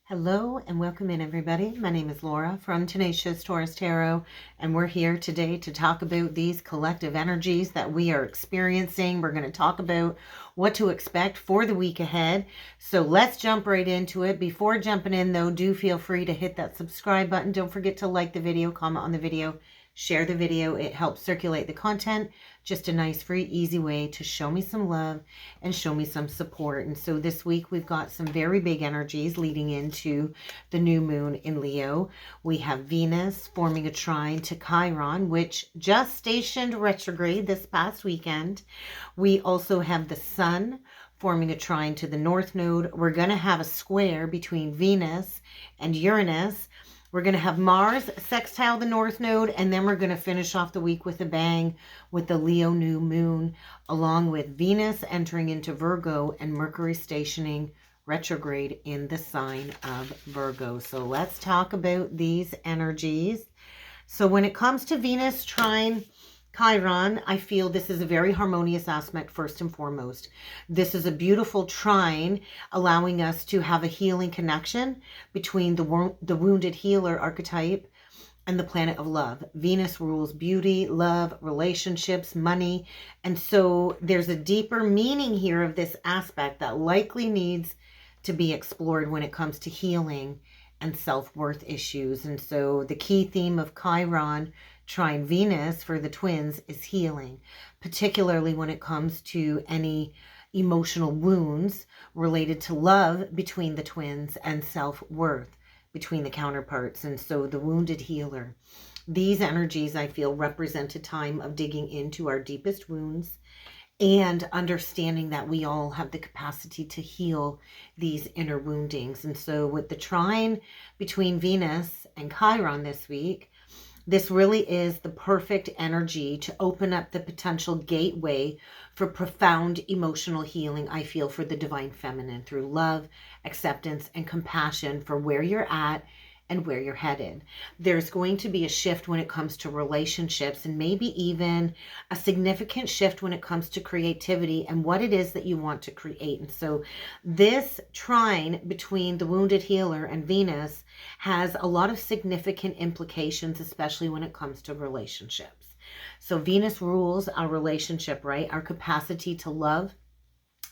Hello and welcome in, everybody. My name is Laura from Tenacious Taurus Tarot, and we're here today to talk about these collective energies that we are experiencing. We're going to talk about what to expect for the week ahead. So let's jump right into it. Before jumping in, though, do feel free to hit that subscribe button. Don't forget to like the video, comment on the video, share the video. It helps circulate the content. Just a nice, free, easy way to show me some love and show me some support. And so this week we've got some very big energies leading into the new moon in Leo. We have Venus forming a trine to Chiron, which just stationed retrograde this past weekend. We also have the sun forming a trine to the north node. We're going to have a square between Venus and Uranus. We're going to have Mars sextile the north node, and then we're going to finish off the week with a bang with the Leo new moon, along with Venus entering into Virgo and Mercury stationing retrograde in the sign of Virgo. So let's talk about these energies. So when it comes to Venus trine Chiron, I feel this is a very harmonious aspect first and foremost. This is a beautiful trine allowing us to have a healing connection between the wounded healer archetype and the planet of love. Venus rules beauty, love, relationships, money. And so there's a deeper meaning here of this aspect that likely needs to be explored when it comes to healing and self-worth issues. And so the key theme of Chiron trine Venus for the twins is healing, particularly when it comes to any emotional wounds related to love between the twins and self-worth between the counterparts. And so the wounded healer. These energies, I feel, represent a time of digging into our deepest wounds and understanding that we all have the capacity to heal these inner woundings. And so with the trine between Venus and Chiron this week, this really is the perfect energy to open up the potential gateway for profound emotional healing, I feel, for the divine feminine through love, acceptance, and compassion for where you're at and where you're headed. There's going to be a shift when it comes to relationships, and maybe even a significant shift when it comes to creativity and what it is that you want to create. And so this trine between the wounded healer and Venus has a lot of significant implications, especially when it comes to relationships. So Venus rules our relationship, right? Our capacity to love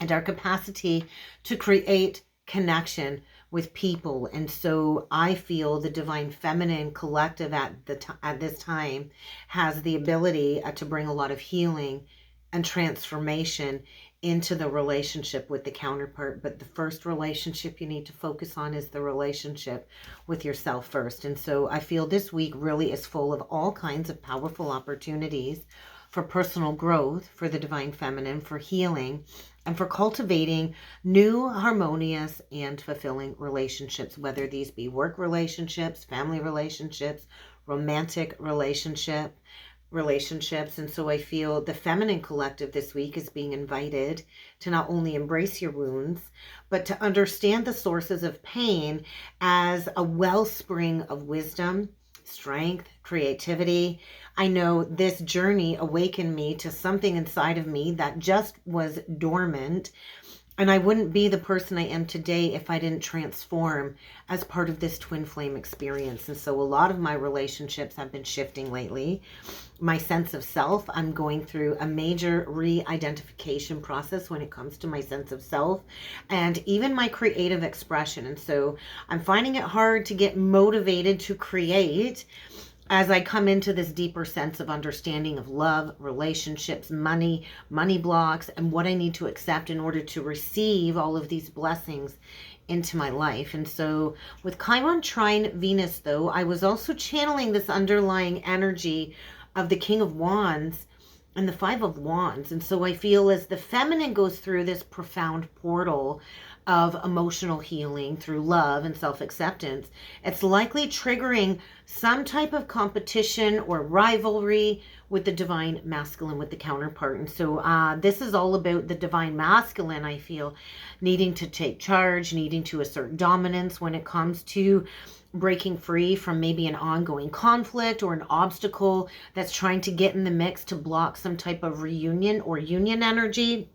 and our capacity to create connection with people. And so I feel the divine feminine collective at this time has the ability to bring a lot of healing and transformation into the relationship with the counterpart. But the first relationship you need to focus on is the relationship with yourself first. And so I feel this week really is full of all kinds of powerful opportunities for personal growth, for the divine feminine, for healing, and for cultivating new, harmonious, and fulfilling relationships, whether these be work relationships, family relationships, romantic relationships. And so I feel the feminine collective this week is being invited to not only embrace your wounds, but to understand the sources of pain as a wellspring of wisdom, strength, creativity. I know this journey awakened me to something inside of me that just was dormant, and I wouldn't be the person I am today if I didn't transform as part of this twin flame experience. And so a lot of my relationships have been shifting lately. My sense of self, I'm going through a major re-identification process when it comes to my sense of self and even my creative expression. And so I'm finding it hard to get motivated to create as I come into this deeper sense of understanding of love, relationships, money blocks, and what I need to accept in order to receive all of these blessings into my life. And so with Chiron trine Venus, though, I was also channeling this underlying energy of the King of Wands and the Five of Wands. And so I feel as the feminine goes through this profound portal of emotional healing through love and self-acceptance, it's likely triggering some type of competition or rivalry with the divine masculine, with the counterpart. And so this is all about the divine masculine, I feel, needing to take charge, needing to assert dominance when it comes to breaking free from maybe an ongoing conflict or an obstacle that's trying to get in the mix to block some type of reunion or union energy.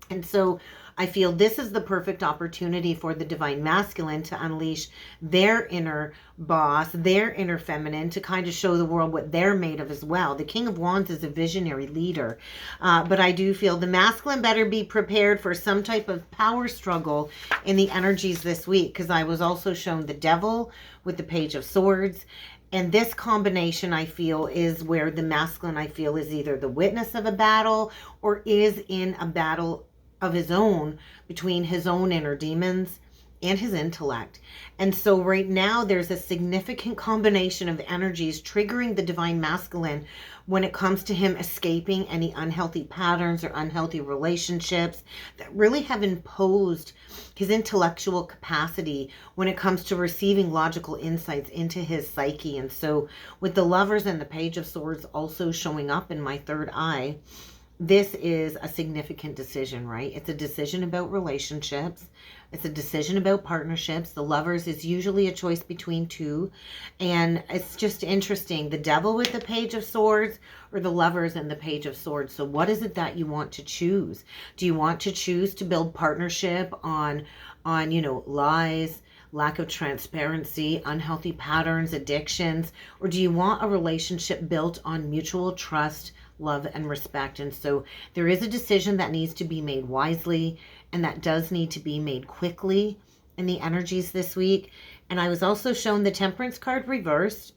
And so I feel this is the perfect opportunity for the divine masculine to unleash their inner boss, their inner feminine, to kind of show the world what they're made of as well. The King of Wands is a visionary leader, but I do feel the masculine better be prepared for some type of power struggle in the energies this week, because I was also shown the Devil with the Page of Swords. And this combination, I feel, is where the masculine, I feel, is either the witness of a battle or is in a battle of his own between his own inner demons and his intellect. And so right now there's a significant combination of energies triggering the divine masculine when it comes to him escaping any unhealthy patterns or unhealthy relationships that really have imposed his intellectual capacity when it comes to receiving logical insights into his psyche. And so with the Lovers and the Page of Swords also showing up in my third eye, this is a significant decision, right? It's a decision about relationships. It's a decision about partnerships. The Lovers is usually a choice between two. And it's just interesting. The Devil with the Page of Swords or the Lovers and the Page of Swords. So what is it that you want to choose? Do you want to choose to build partnership on lies, lack of transparency, unhealthy patterns, addictions? Or do you want a relationship built on mutual trust, love, and respect? And so there is a decision that needs to be made wisely, and that does need to be made quickly in the energies this week. And I was also shown the Temperance card reversed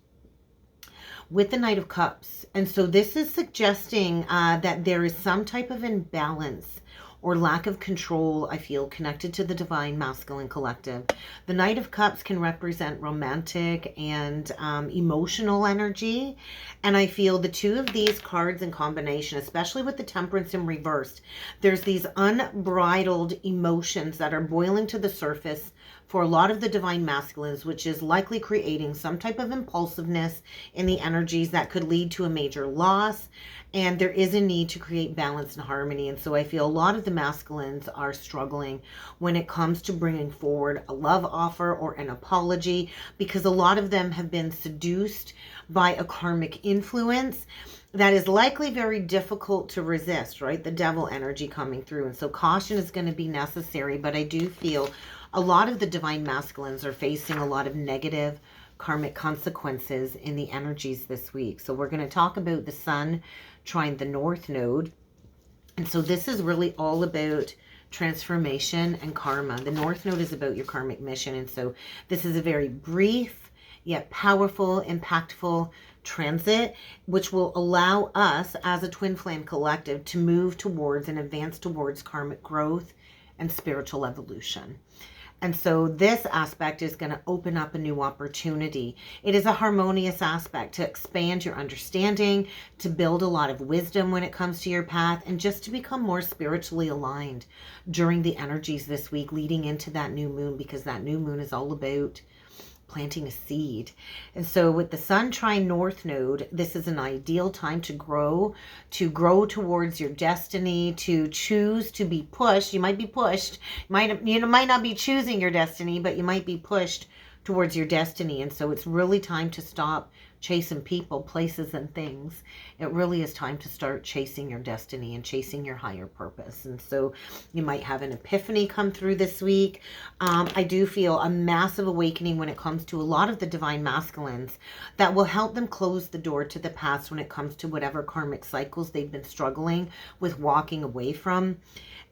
with the Knight of Cups. And so this is suggesting that there is some type of imbalance or lack of control, I feel, connected to the divine masculine collective. The Knight of Cups can represent romantic and emotional energy. And I feel the two of these cards in combination, especially with the Temperance in reversed, there's these unbridled emotions that are boiling to the surface for a lot of the divine masculines, which is likely creating some type of impulsiveness in the energies that could lead to a major loss. And there is a need to create balance and harmony. And so I feel a lot of the masculines are struggling when it comes to bringing forward a love offer or an apology, because a lot of them have been seduced by a karmic influence that is likely very difficult to resist, right? The Devil energy coming through. And so caution is going to be necessary. But I do feel a lot of the divine masculines are facing a lot of negative karmic consequences in the energies this week. So we're going to talk about the Sun trine the North Node. And so this is really all about transformation and karma. The North Node is about your karmic mission. And so this is a very brief yet powerful, impactful transit, which will allow us as a twin flame collective to move towards and advance towards karmic growth and spiritual evolution. And so this aspect is going to open up a new opportunity. It is a harmonious aspect to expand your understanding, to build a lot of wisdom when it comes to your path, and just to become more spiritually aligned during the energies this week leading into that new moon, because that new moon is all about planting a seed. And so with the Sun trine North Node, this is an ideal time to grow towards your destiny, to choose to be pushed. You might be pushed. You might not be choosing your destiny, but you might be pushed towards your destiny. And so it's really time to stop chasing people, places, and things. It really is time to start chasing your destiny and chasing your higher purpose. And so you might have an epiphany come through this week. I do feel a massive awakening when it comes to a lot of the divine masculines that will help them close the door to the past when it comes to whatever karmic cycles they've been struggling with walking away from.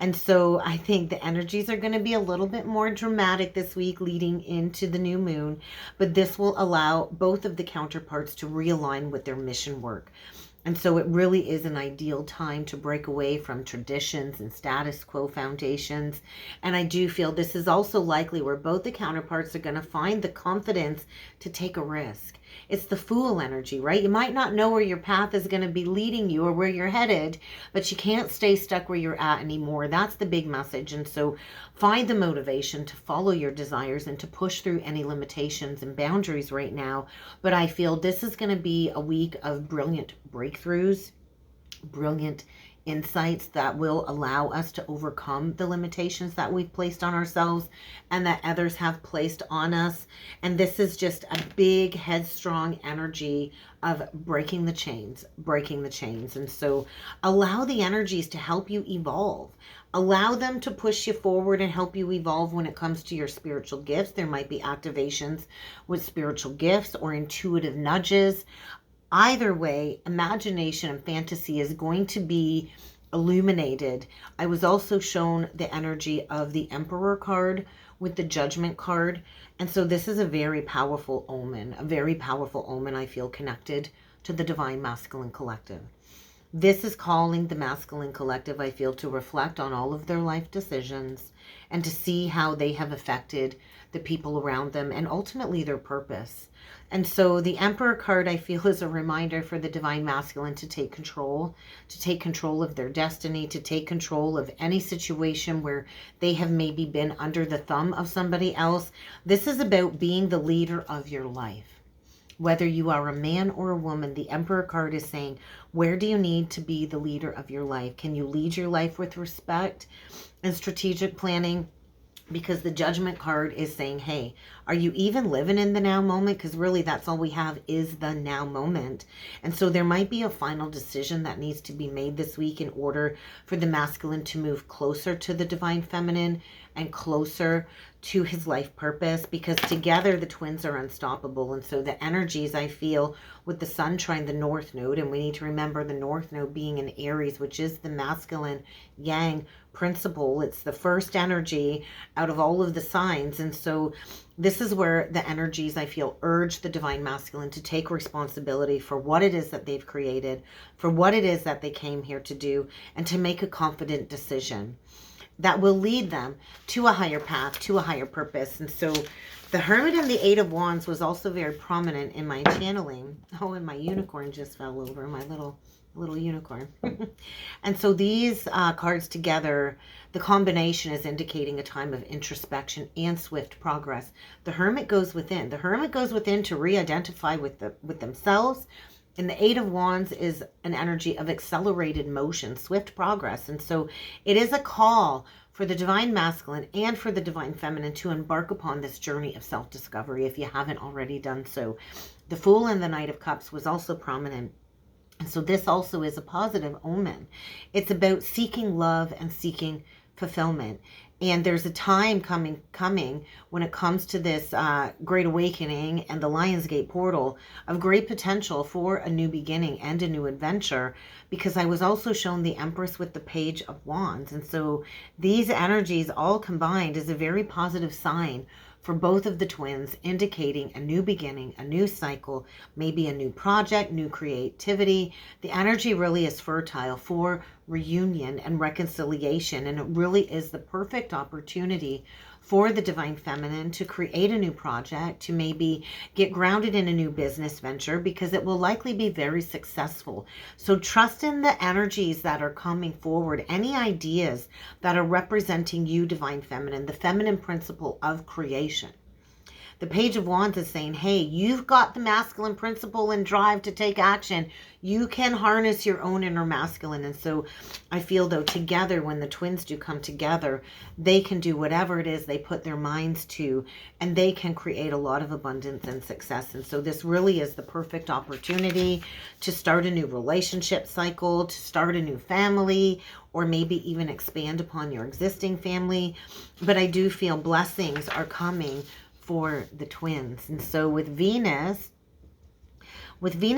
And so I think the energies are going to be a little bit more dramatic this week leading into the new moon, but this will allow both of the counterparts to realign with their mission work. And so it really is an ideal time to break away from traditions and status quo foundations. And I do feel this is also likely where both the counterparts are going to find the confidence to take a risk. It's the Fool energy, right? You might not know where your path is going to be leading you or where you're headed, but you can't stay stuck where you're at anymore. That's the big message. And so find the motivation to follow your desires and to push through any limitations and boundaries right now. But I feel this is going to be a week of brilliant breakthroughs, brilliant insights that will allow us to overcome the limitations that we've placed on ourselves and that others have placed on us. And this is just a big headstrong energy of breaking the chains. And so allow the energies to help you evolve. Allow them to push you forward and help you evolve when it comes to your spiritual gifts. There might be activations with spiritual gifts or intuitive nudges. Either way, imagination and fantasy is going to be illuminated. I was also shown the energy of the Emperor card with the Judgment card. And so this is a very powerful omen, I feel connected to the Divine Masculine Collective. This is calling the Masculine Collective, I feel, to reflect on all of their life decisions and to see how they have affected the people around them and ultimately their purpose. And so the Emperor card, I feel, is a reminder for the Divine Masculine to take control of their destiny, to take control of any situation where they have maybe been under the thumb of somebody else. This is about being the leader of your life. Whether you are a man or a woman, the Emperor card is saying, where do you need to be the leader of your life? Can you lead your life with respect and strategic planning? Because the Judgment card is saying, hey, are you even living in the now moment? Because really that's all we have is the now moment. And so there might be a final decision that needs to be made this week in order for the masculine to move closer to the Divine Feminine and closer to his life purpose, because together the twins are unstoppable. And so the energies, I feel, with the Sun trine the North Node, and we need to remember the North Node being in Aries, which is the masculine yang principle. It's the first energy out of all of the signs. And so this is where the energies, I feel, urge the Divine Masculine to take responsibility for what it is that they've created, for what it is that they came here to do, and to make a confident decision that will lead them to a higher path, to a higher purpose. And so the Hermit and the Eight of Wands was also very prominent in my channeling. Oh, and my unicorn just fell over, my little unicorn. And so these cards together, the combination is indicating a time of introspection and swift progress. The Hermit goes within. The Hermit goes within to re-identify with themselves. And the Eight of Wands is an energy of accelerated motion, swift progress. And so it is a call for the Divine Masculine and for the Divine Feminine to embark upon this journey of self-discovery if you haven't already done so. The Fool and the Knight of Cups was also prominent. And so this also is a positive omen. It's about seeking love and seeking fulfillment. And there's a time coming when it comes to this Great Awakening and the Lionsgate portal of great potential for a new beginning and a new adventure, because I was also shown the Empress with the Page of Wands. And so these energies all combined is a very positive sign for both of the twins, indicating a new beginning, a new cycle, maybe a new project, new creativity. The energy really is fertile for reunion and reconciliation, and it really is the perfect opportunity for the Divine Feminine to create a new project, to maybe get grounded in a new business venture, because it will likely be very successful. So trust in the energies that are coming forward, any ideas that are representing you, Divine Feminine, the feminine principle of creation. The Page of Wands is saying, hey, you've got the masculine principle and drive to take action. You can harness your own inner masculine. And so I feel, though, together, when the twins do come together, they can do whatever it is they put their minds to, and they can create a lot of abundance and success. And so this really is the perfect opportunity to start a new relationship cycle, to start a new family, or maybe even expand upon your existing family. But I do feel blessings are coming for the twins. And so with Venus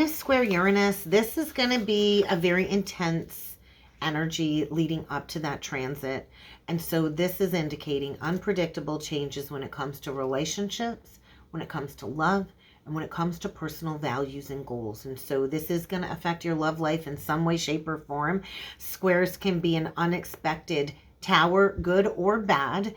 square Uranus, this is going to be a very intense energy leading up to that transit. And so this is indicating unpredictable changes when it comes to relationships, when it comes to love, and when it comes to personal values and goals. And so this is going to affect your love life in some way, shape, or form. Squares can be an unexpected tower, good or bad.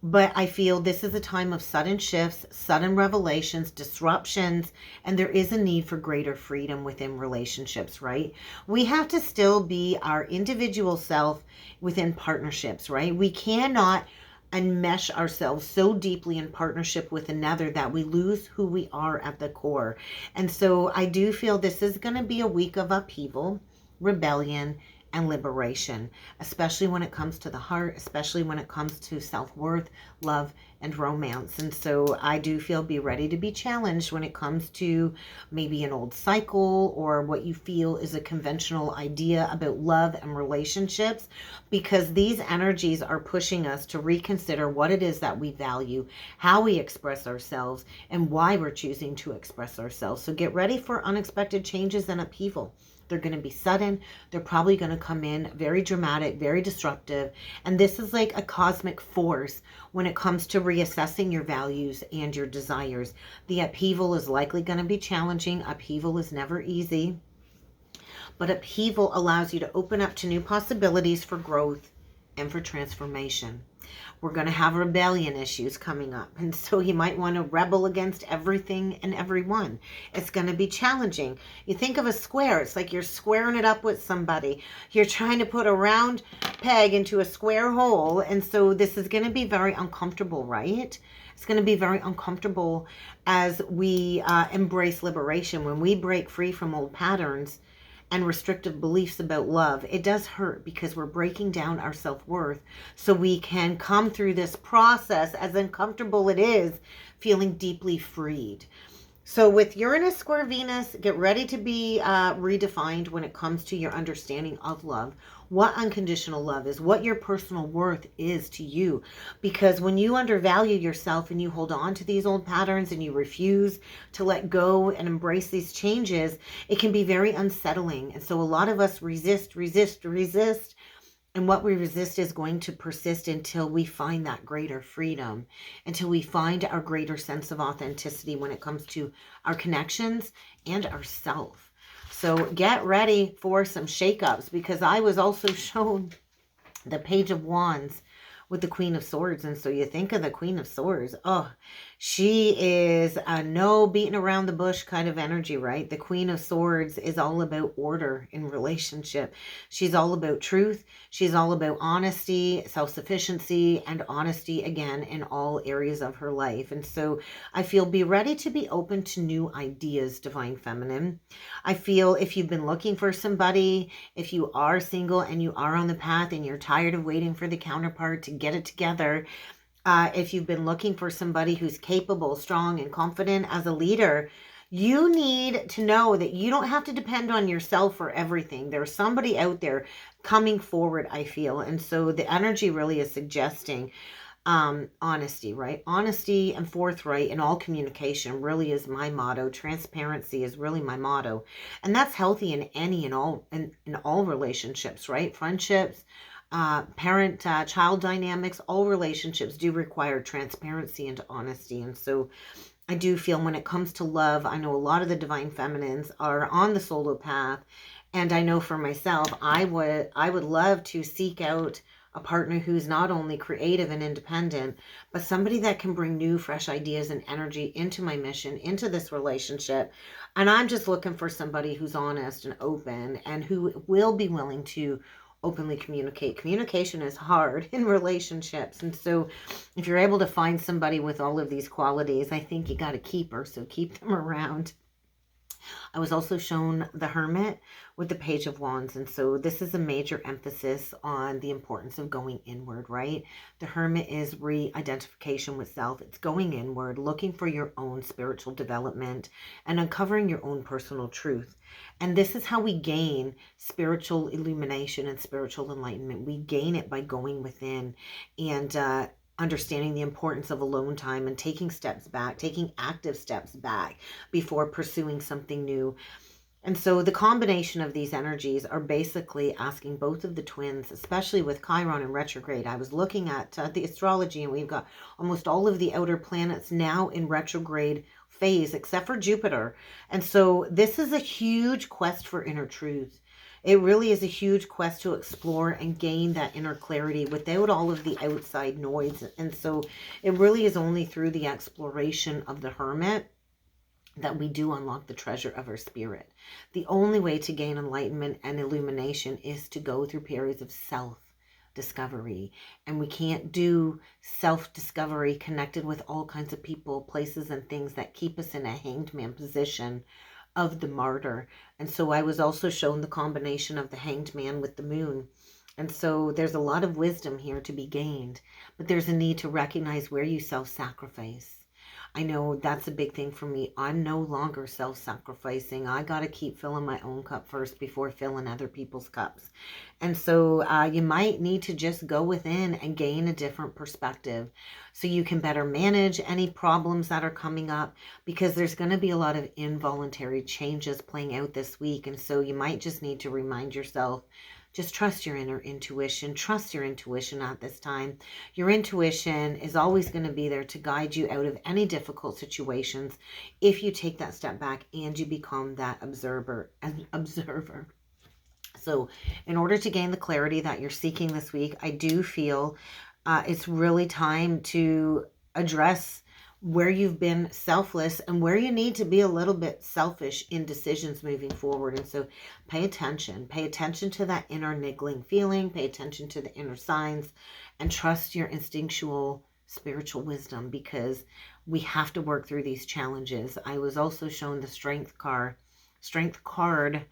But I feel this is a time of sudden shifts, sudden revelations, disruptions, and there is a need for greater freedom within relationships, right? We have to still be our individual self within partnerships, right? We cannot enmesh ourselves so deeply in partnership with another that we lose who we are at the core. And so I do feel this is going to be a week of upheaval, rebellion, and liberation, especially when it comes to the heart, especially when it comes to self-worth, love, and romance. And so I do feel be ready to be challenged when it comes to maybe an old cycle or what you feel is a conventional idea about love and relationships, because these energies are pushing us to reconsider what it is that we value, how we express ourselves, and why we're choosing to express ourselves. So get ready for unexpected changes and upheaval. They're going to be sudden. They're probably going to come in very dramatic, very disruptive. And this is like a cosmic force when it comes to reassessing your values and your desires. The upheaval is likely going to be challenging. Upheaval is never easy. But upheaval allows you to open up to new possibilities for growth and for transformation. We're going to have rebellion issues coming up. And so you might want to rebel against everything and everyone. It's going to be challenging. You think of a square. It's like you're squaring it up with somebody. You're trying to put a round peg into a square hole. And so this is going to be very uncomfortable, right? It's going to be very uncomfortable as we embrace liberation. When we break free from old patterns and restrictive beliefs about love, it does hurt because we're breaking down our self-worth so we can come through this process, as uncomfortable it is, feeling deeply freed. So with Uranus square Venus, get ready to be redefined when it comes to your understanding of love, what unconditional love is, what your personal worth is to you. Because when you undervalue yourself and you hold on to these old patterns and you refuse to let go and embrace these changes, it can be very unsettling. And so a lot of us resist. And what we resist is going to persist until we find that greater freedom, until we find our greater sense of authenticity when it comes to our connections and ourself. So get ready for some shakeups, because I was also shown the Page of Wands with the Queen of Swords. And so you think of the Queen of Swords, oh, she is a no beating around the bush kind of energy, right? The Queen of Swords is all about order in relationship. She's all about truth. She's all about honesty, self-sufficiency, and honesty again in all areas of her life. And so I feel be ready to be open to new ideas, Divine Feminine. I feel if you've been looking for somebody, if you are single and you are on the path and you're tired of waiting for the counterpart to get it together, if you've been looking for somebody who's capable, strong, and confident as a leader, you need to know that you don't have to depend on yourself for everything. There's somebody out there coming forward, I feel. And so the energy really is suggesting honesty, right? Honesty and forthright in all communication really is my motto. Transparency is really my motto. And that's healthy in any and all in all relationships, right? Friendships, parent-child dynamics, all relationships do require transparency and honesty. And so I do feel when it comes to love, I know a lot of the Divine Feminines are on the solo path. And I know for myself, I would love to seek out a partner who's not only creative and independent, but somebody that can bring new, fresh ideas and energy into my mission, into this relationship. And I'm just looking for somebody who's honest and open and who will be willing to openly communicate. Communication is hard in relationships. And so if you're able to find somebody with all of these qualities, I think you got to keep her. So keep them around. I was also shown the Hermit with the Page of Wands. And so this is a major emphasis on the importance of going inward, right? The Hermit is re-identification with self. It's going inward, looking for your own spiritual development and uncovering your own personal truth. And this is how we gain spiritual illumination and spiritual enlightenment. We gain it by going within and understanding the importance of alone time and taking steps back, taking active steps back before pursuing something new. And so the combination of these energies are basically asking both of the twins, especially with Chiron and retrograde. I was looking at the astrology, and we've got almost all of the outer planets now in retrograde phase, except for Jupiter. And so this is a huge quest for inner truth. It really is a huge quest to explore and gain that inner clarity without all of the outside noise. And so it really is only through the exploration of the Hermit that we do unlock the treasure of our spirit. The only way to gain enlightenment and illumination is to go through periods of self-discovery. And we can't do self-discovery connected with all kinds of people, places, and things that keep us in a hanged man position of the martyr. And so I was also shown the combination of the Hanged Man with the Moon. And so there's a lot of wisdom here to be gained, but there's a need to recognize where you self-sacrifice. I know that's a big thing for me. I'm no longer self-sacrificing. I got to keep filling my own cup first before filling other people's cups. And so you might need to just go within and gain a different perspective so you can better manage any problems that are coming up, because there's going to be a lot of involuntary changes playing out this week. And so you might just need to remind yourself, just trust your inner intuition. Trust your intuition at this time. Your intuition is always going to be there to guide you out of any difficult situations if you take that step back and you become that observer. So in order to gain the clarity that you're seeking this week, I do feel it's really time to address where you've been selfless and where you need to be a little bit selfish in decisions moving forward. And so pay attention to that inner niggling feeling, pay attention to the inner signs, and trust your instinctual spiritual wisdom, because we have to work through these challenges. I was also shown the strength card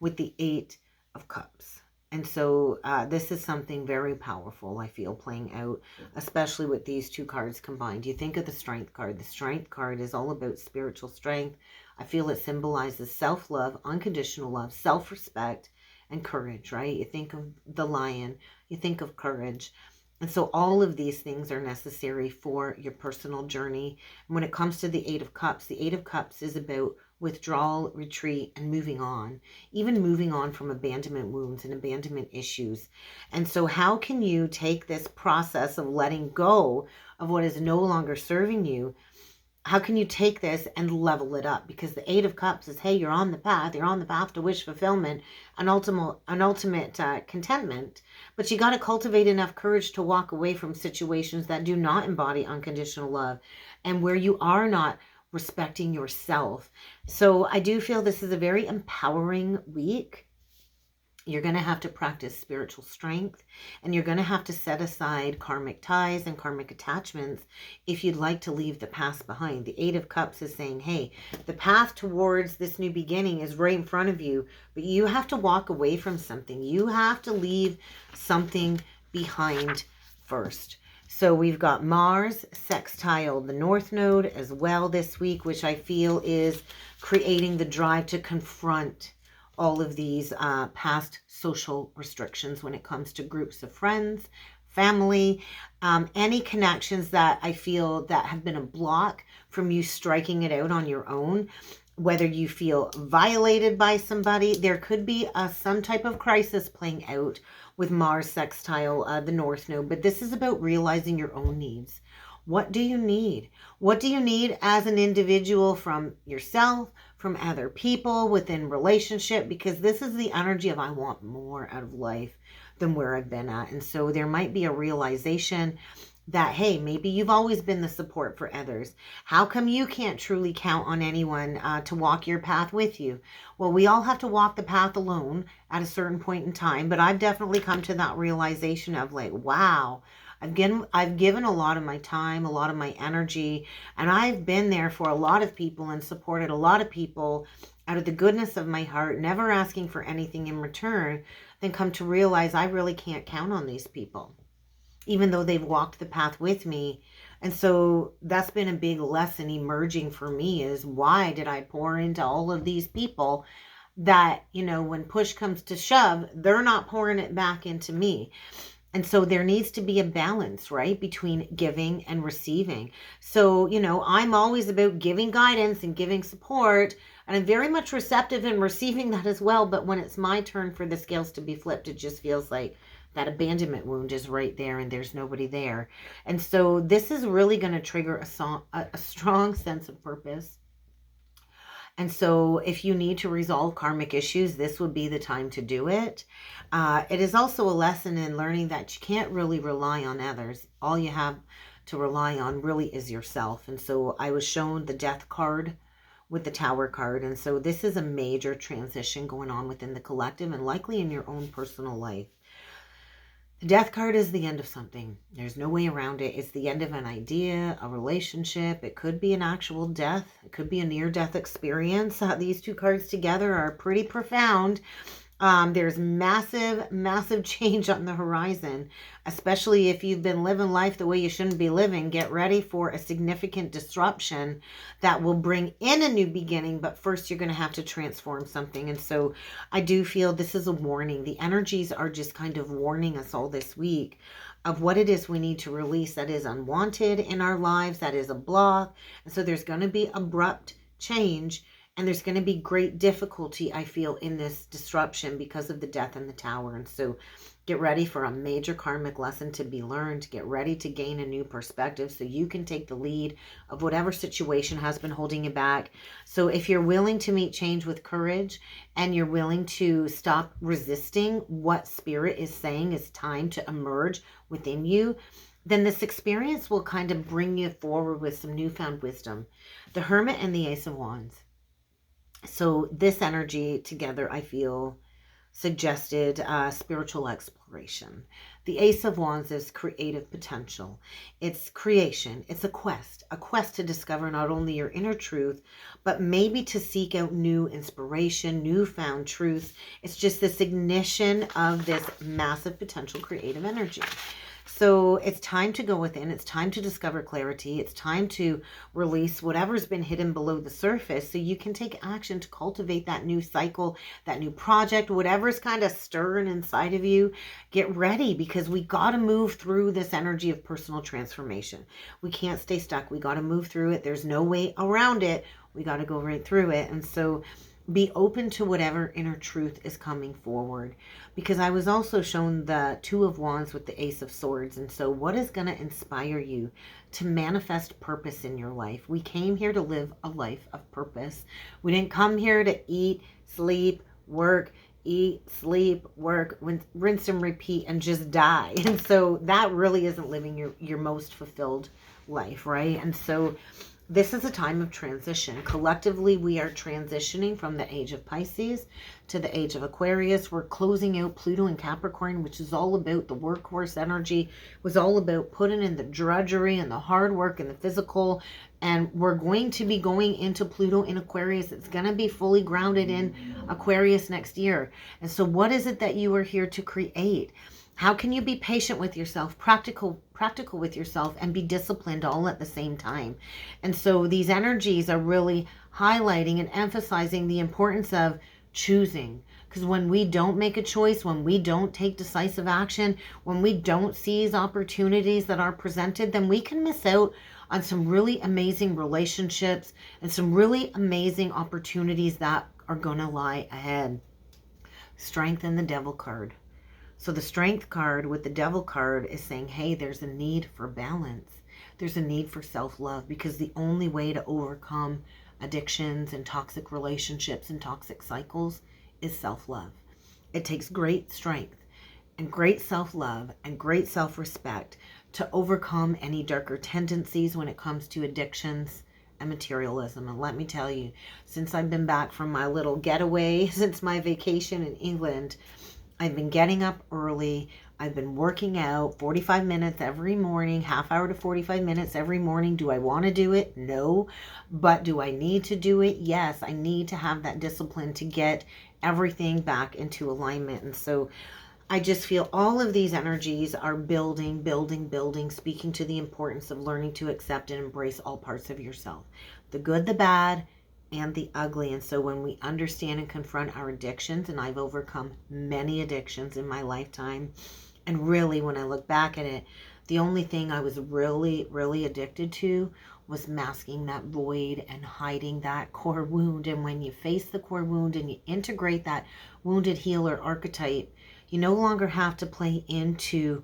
with the 8 of Cups. And so this is something very powerful, I feel, playing out, especially with these 2 cards combined. You think of the Strength card. The Strength card is all about spiritual strength. I feel it symbolizes self-love, unconditional love, self-respect, and courage, right? You think of the lion, you think of courage. And so all of these things are necessary for your personal journey. And when it comes to the 8 of Cups, the 8 of Cups is about withdrawal, retreat, and moving on, even moving on from abandonment wounds and abandonment issues. And so how can you take this process of letting go of what is no longer serving you? How can you take this and level it up? Because the 8 of Cups is, hey, you're on the path to wish fulfillment and ultimate contentment. But you got to cultivate enough courage to walk away from situations that do not embody unconditional love and where you are not respecting yourself. So I do feel this is a very empowering week. You're going to have to practice spiritual strength, and you're going to have to set aside karmic ties and karmic attachments if you'd like to leave the past behind. The 8 of Cups is saying, hey, the path towards this new beginning is right in front of you, but you have to walk away from something. You have to leave something behind first. So we've got Mars sextile the North Node as well this week, which I feel is creating the drive to confront all of these past social restrictions when it comes to groups of friends, family, any connections that I feel that have been a block from you striking it out on your own. Whether you feel violated by somebody, there could be some type of crisis playing out with Mars sextile the North Node. But this is about realizing your own needs. What do you need? What do you need as an individual from yourself, from other people, within relationship? Because this is the energy of I want more out of life than where I've been at. And so there might be a realization that, hey, maybe you've always been the support for others. How come you can't truly count on anyone to walk your path with you? Well, we all have to walk the path alone at a certain point in time, but I've definitely come to that realization of like, wow, I've given a lot of my time, a lot of my energy, and I've been there for a lot of people and supported a lot of people out of the goodness of my heart, never asking for anything in return, then come to realize I really can't count on these people, even though they've walked the path with me. And so that's been a big lesson emerging for me, is why did I pour into all of these people that, you know, when push comes to shove, they're not pouring it back into me. And so there needs to be a balance, right, between giving and receiving. So, you know, I'm always about giving guidance and giving support, and I'm very much receptive in receiving that as well. But when it's my turn for the scales to be flipped, it just feels like that abandonment wound is right there and there's nobody there. And so this is really going to trigger a strong sense of purpose. And so if you need to resolve karmic issues, this would be the time to do it. It is also a lesson in learning that you can't really rely on others. All you have to rely on really is yourself. And so I was shown the Death card with the Tower card. And so this is a major transition going on within the collective and likely in your own personal life. The Death card is the end of something. There's no way around it. It's the end of an idea, a relationship. It could be an actual death. It could be a near-death experience. These 2 cards together are pretty profound. There's massive change on the horizon, especially if you've been living life the way you shouldn't be living. Get ready for a significant disruption that will bring in a new beginning, but first you're going to have to transform something. And so I do feel this is a warning. The energies are just kind of warning us all this week of what it is we need to release that is unwanted in our lives, that is a block. And so there's going to be abrupt change. And there's going to be great difficulty, I feel, in this disruption because of the death in the tower. And so get ready for a major karmic lesson to be learned. Get ready to gain a new perspective so you can take the lead of whatever situation has been holding you back. So if you're willing to meet change with courage and you're willing to stop resisting what spirit is saying is time to emerge within you, then this experience will kind of bring you forward with some newfound wisdom. The Hermit and the Ace of Wands. So this energy together, I feel, suggested spiritual exploration. The Ace of Wands is creative potential. It's creation. It's a quest to discover not only your inner truth, but maybe to seek out new inspiration, newfound truth. It's just this ignition of this massive potential creative energy. So it's time to go within. It's time to discover clarity. It's time to release whatever's been hidden below the surface so you can take action to cultivate that new cycle, that new project, whatever's kind of stirring inside of you. Get ready because we got to move through this energy of personal transformation. We can't stay stuck. We got to move through it. There's no way around it. We got to go right through it. And so be open to whatever inner truth is coming forward, because I was also shown the Two of Wands with the Ace of Swords. And so what is going to inspire you to manifest purpose in your life? We came here to live a life of purpose. We didn't come here to eat, sleep, work, eat, sleep, work, rinse and repeat, and just die. And so that really isn't living your most fulfilled life, right? And so this is a time of transition. Collectively, we are transitioning from the age of Pisces to the age of Aquarius. We're closing out Pluto and Capricorn, which is all about the workhorse energy, was all about putting in the drudgery and the hard work and the physical. And we're going to be going into Pluto in Aquarius. It's going to be fully grounded in Aquarius next year. And so what is it that you are here to create? How can you be patient with yourself, practical with yourself, and be disciplined all at the same time? And so these energies are really highlighting and emphasizing the importance of choosing. Because when we don't make a choice, when we don't take decisive action, when we don't seize opportunities that are presented, then we can miss out on some really amazing relationships and some really amazing opportunities that are going to lie ahead. Strength and the Devil card. So the Strength card with the Devil card is saying, hey, there's a need for balance. There's a need for self-love, because the only way to overcome addictions and toxic relationships and toxic cycles is self-love. It takes great strength and great self-love and great self-respect to overcome any darker tendencies when it comes to addictions and materialism. And let me tell you, since I've been back from my little getaway, since my vacation in England, I've been getting up early. I've been working out 45 minutes every morning, half hour to 45 minutes every morning. Do I want to do it? No. But do I need to do it? Yes. I need to have that discipline to get everything back into alignment. And so I just feel all of these energies are building, speaking to the importance of learning to accept and embrace all parts of yourself. The good, the bad, and the ugly. And so when we understand and confront our addictions, and I've overcome many addictions in my lifetime, and really when I look back at it, the only thing I was really addicted to was masking that void and hiding that core wound. And when you face the core wound and you integrate that wounded healer archetype, you no longer have to play into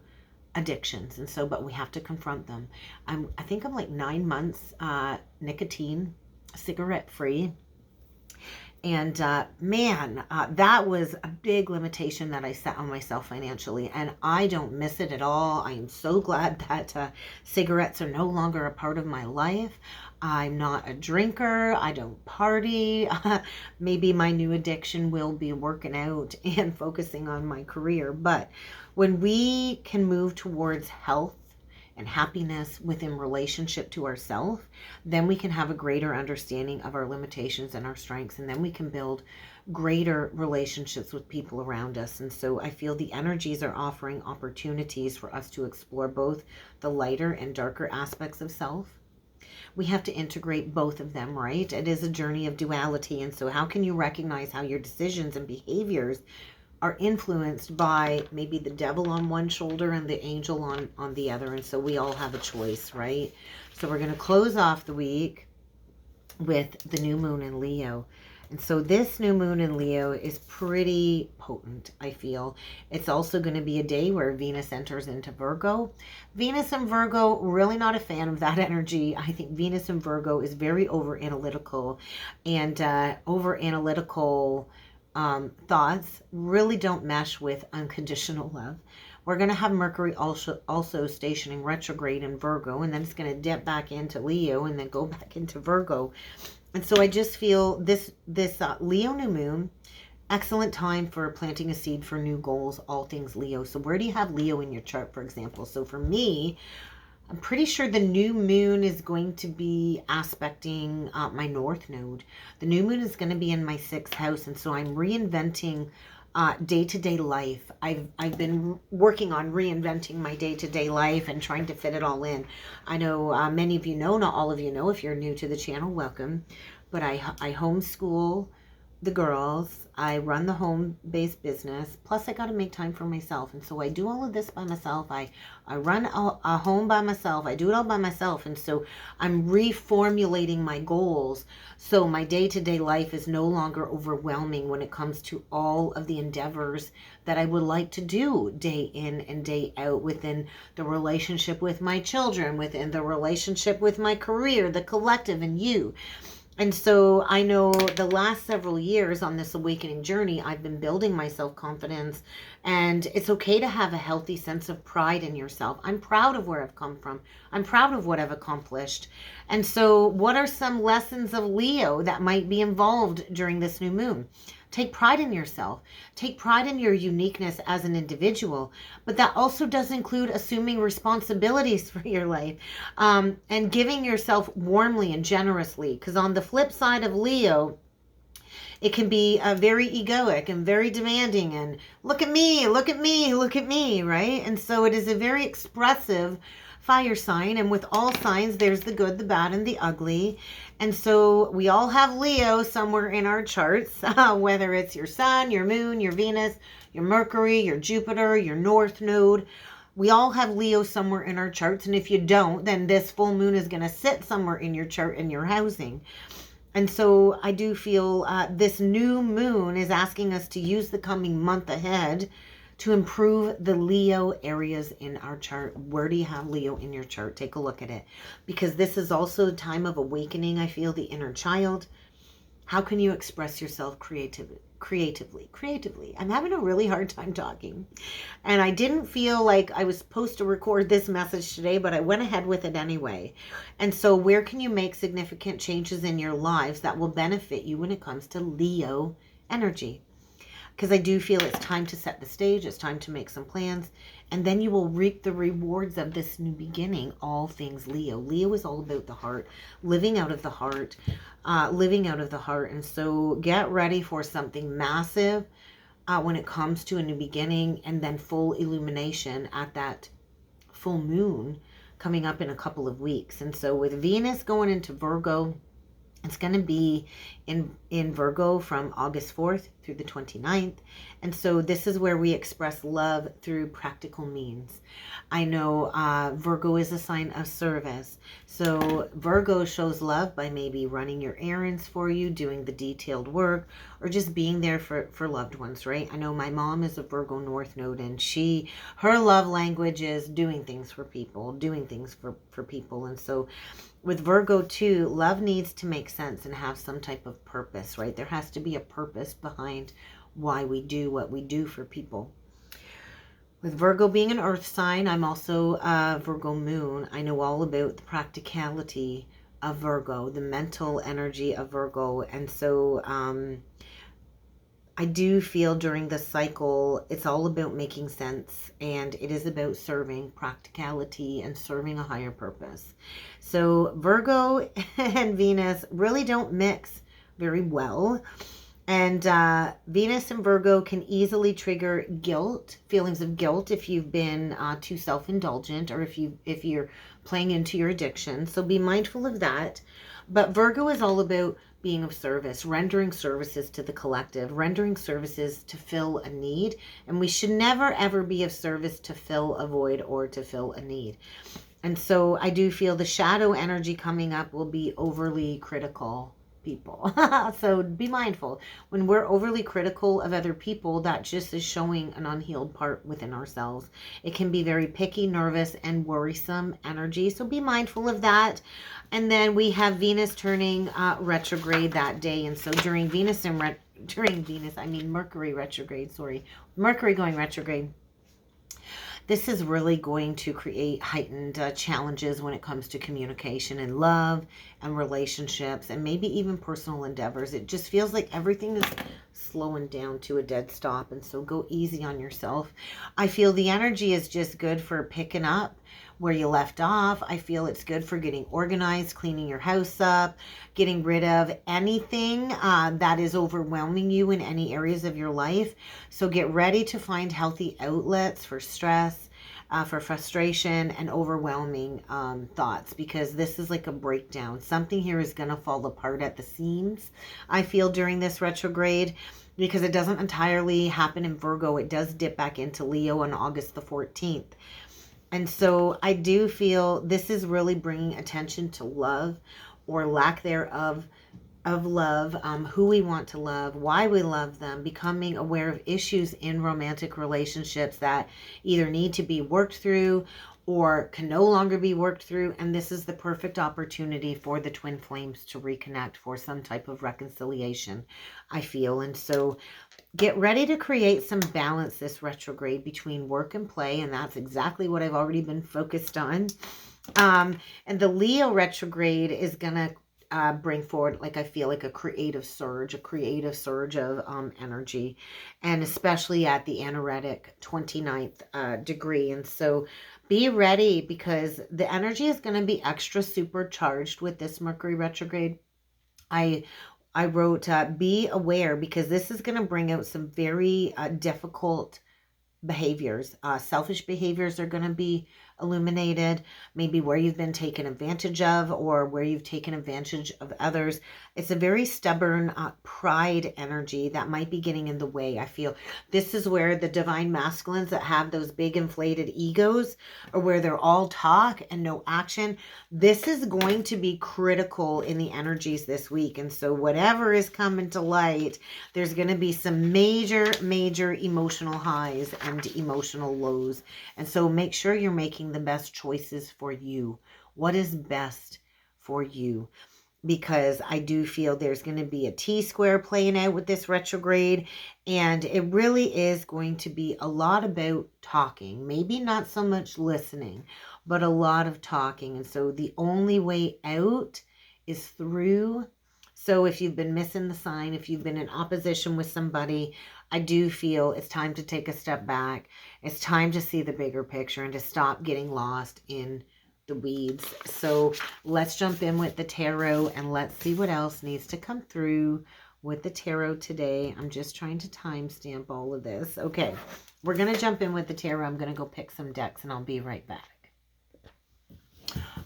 addictions. And so, but we have to confront them. I think I'm like 9 months nicotine cigarette free, and man, that was a big limitation that I set on myself financially, and I don't miss it at all. I am so glad that cigarettes are no longer a part of my life. I'm not a drinker. I don't party. Maybe my new addiction will be working out and focusing on my career. But when we can move towards health and happiness within relationship to ourselves, then we can have a greater understanding of our limitations and our strengths, and then we can build greater relationships with people around us. And so I feel the energies are offering opportunities for us to explore both the lighter and darker aspects of self. We have to integrate both of them, right? It is a journey of duality. And so how can you recognize how your decisions and behaviors are influenced by maybe the devil on one shoulder and the angel on the other? And so we all have a choice, right? So we're going to close off the week with the new moon in Leo. And so this new moon in Leo is pretty potent, I feel. It's also going to be a day where Venus enters into Virgo. Venus and Virgo, really not a fan of that energy. I think Venus and Virgo is very over-analytical, and over-analytical thoughts really don't mesh with unconditional love. We're going to have Mercury also stationing retrograde in Virgo, and then it's going to dip back into Leo and then go back into Virgo. And so I just feel this Leo new moon, excellent time for planting a seed for new goals, all things Leo. So where do you have Leo in your chart, for example? So for me, I'm pretty sure the new moon is going to be aspecting my north node. The new moon is going to be in my 6th house, and so I'm reinventing day-to-day life. I've been working on reinventing my day-to-day life and trying to fit it all in. I know many of you know, not all of you know. If you're new to the channel, welcome. But I homeschool the girls. I run the home-based business. Plus, I got to make time for myself. And so I do all of this by myself. I run a home by myself. I do it all by myself. And so I'm reformulating my goals. So my day-to-day life is no longer overwhelming when it comes to all of the endeavors that I would like to do day in and day out within the relationship with my children, within the relationship with my career, the collective, and you. And so I know the last several years on this awakening journey, I've been building my self-confidence, and it's okay to have a healthy sense of pride in yourself. I'm proud of where I've come from. I'm proud of what I've accomplished. And so what are some lessons of Leo that might be involved during this new moon? Take pride in yourself. Take pride in your uniqueness as an individual. But that also does include assuming responsibilities for your life and giving yourself warmly and generously. Because on the flip side of Leo, it can be very egoic and very demanding and look at me, look at me, look at me, right? And so it is a very expressive fire sign, and with all signs there's the good, the bad, and the ugly. And so we all have Leo somewhere in our charts, whether it's your sun, your moon, your Venus, your Mercury, your Jupiter, your north node. We all have Leo somewhere in our charts, and if you don't, then this full moon is going to sit somewhere in your chart in your housing. And so I do feel this new moon is asking us to use the coming month ahead to improve the Leo areas in our chart. Where do you have Leo in your chart? Take a look at it. Because this is also a time of awakening, I feel, the inner child. How can you express yourself creatively? I'm having a really hard time talking. And I didn't feel like I was supposed to record this message today, but I went ahead with it anyway. And so where can you make significant changes in your lives that will benefit you when it comes to Leo energy? Because I do feel it's time to set the stage. It's time to make some plans. And then you will reap the rewards of this new beginning, all things Leo. Leo is all about the heart, living out of the heart, living out of the heart. And so get ready for something massive when it comes to a new beginning, and then full illumination at that full moon coming up in a couple of weeks. And so with Venus going into Virgo, it's going to be in Virgo from August 4th through the 29th. And so this is where we express love through practical means. I know Virgo is a sign of service. So Virgo shows love by maybe running your errands for you, doing the detailed work, or just being there for loved ones, right? I know my mom is a Virgo North Node, and her love language is doing things for people, doing things for people. And so with Virgo too, love needs to make sense and have some type of purpose, right? There has to be a purpose behind why we do what we do for people. With Virgo being an earth sign, I'm also a Virgo moon. I know all about the practicality of Virgo, the mental energy of Virgo. And so I do feel during the cycle, it's all about making sense, and it is about serving practicality and serving a higher purpose. So Virgo and Venus really don't mix very well. And Venus and Virgo can easily trigger guilt, feelings of guilt if you've been too self-indulgent, or if you're playing into your addiction. So be mindful of that. But Virgo is all about being of service, rendering services to the collective, rendering services to fill a need. And we should never, ever be of service to fill a void or to fill a need. And so I do feel the shadow energy coming up will be overly critical people. So be mindful. When we're overly critical of other people, that just is showing an unhealed part within ourselves. It can be very picky, nervous, and worrisome energy. So be mindful of that. And then we have Venus turning retrograde that day. And so during Mercury retrograde, Mercury going retrograde, this is really going to create heightened challenges when it comes to communication and love and relationships and maybe even personal endeavors. It just feels like everything is slowing down to a dead stop, and so go easy on yourself. I feel the energy is just good for picking up where you left off. I feel it's good for getting organized, cleaning your house up, getting rid of anything that is overwhelming you in any areas of your life. So get ready to find healthy outlets for stress, for frustration and overwhelming thoughts, because this is like a breakdown. Something here is going to fall apart at the seams, I feel, during this retrograde, because it doesn't entirely happen in Virgo. It does dip back into Leo on August the 14th. And so I do feel this is really bringing attention to love, or lack thereof, of love, who we want to love, why we love them, becoming aware of issues in romantic relationships that either need to be worked through or can no longer be worked through. And this is the perfect opportunity for the twin flames to reconnect for some type of reconciliation, I feel. And so get ready to create some balance this retrograde between work and play. And that's exactly what I've already been focused on. And the Leo retrograde is going to bring forward, like, I feel like a creative surge of energy, and especially at the anaretic 29th degree. And so be ready, because the energy is going to be extra supercharged with this Mercury retrograde. I wrote, be aware, because this is going to bring out some very difficult behaviors. Selfish behaviors are going to be illuminated, maybe where you've been taken advantage of or where you've taken advantage of others. It's a very stubborn pride energy that might be getting in the way, I feel. This is where the divine masculines that have those big inflated egos, or where they're all talk and no action, this is going to be critical in the energies this week. And so whatever is coming to light, there's going to be some major emotional highs and emotional lows. And so make sure you're making the best choices for you. What is best for you? Because I do feel there's going to be a T-square playing out with this retrograde, and it really is going to be a lot about talking. Maybe not so much listening, but a lot of talking. And so the only way out is through. So if you've been missing the sign, if you've been in opposition with somebody, I do feel it's time to take a step back. It's time to see the bigger picture and to stop getting lost in the weeds. So let's jump in with the tarot, and let's see what else needs to come through with the tarot today. I'm just trying to timestamp all of this. Okay, we're going to jump in with the tarot. I'm going to go pick some decks, and I'll be right back.